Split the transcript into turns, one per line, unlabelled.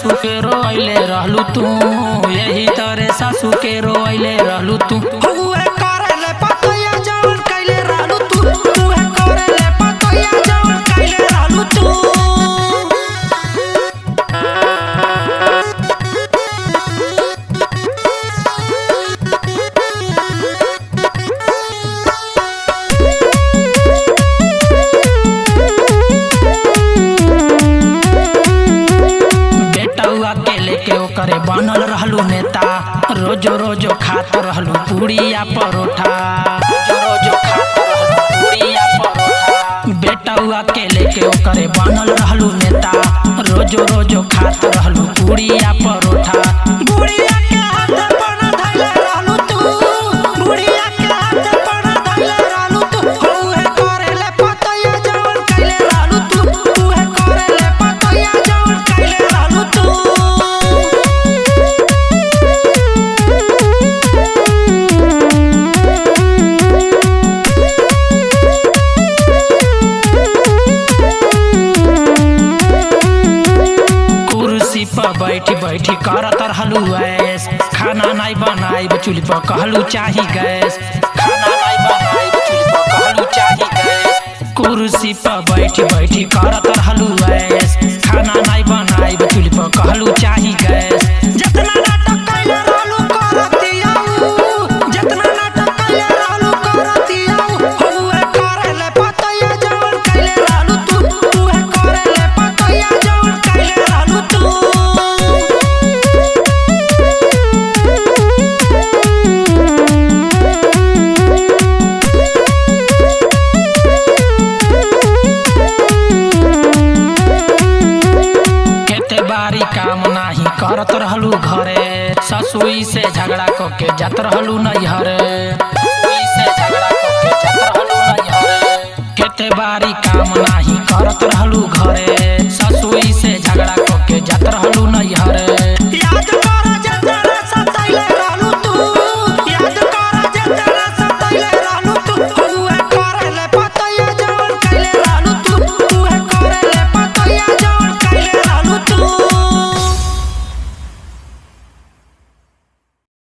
सासू के रोइले रहलू तू, यही तरे सासू के रोइले रहलू तू।
हुए करेले पतोया जवन कैले रहलू तू, हुए करेले पतोया जवन कैले रहलू तू।
करे बनल रहलू नेता, रोजो रोजो खात रहलू पूड़िया परोठा, रोजो रोजो खात रहलू पूड़िया परोठा। बेटा हुआ के लेके करे बनल रहलू नेता, रोजो रोजो खात रहलू पूड़िया परोठा।
बुढ़िया के हाथ पर धइले रहलू तू, बुढ़िया के हाथ पर धइले रहलू तू। हुए करेले पतोया जवन कैले रहलू तू, हुए करेले पतोया जवन कैले रहलू तू।
बैठी बैठी करत रहलू ऐस, खाना नहीं बनाई चूल्ही पर कहलू चाही गैस, खाना नहीं बनाई चूल्ही पर कहलू चाही गैस। कुर्सी पर बैठी बैठी करत रहलू ऐस, खाना नहीं बनाई चूल्ही पर कहलू चाही गैस।
जितना नाटक कैले रहलू करतियाऊ, जितना नाटक कैले रहलू करतियाऊ। हुए करेले पतोया जवन कैले रहलू तू, हुए करेले पतोया जवन कैले रहलू तू।
काम नाही करत रहलू घरे, ससुई से झगड़ा करके जात रहलू नैहरे।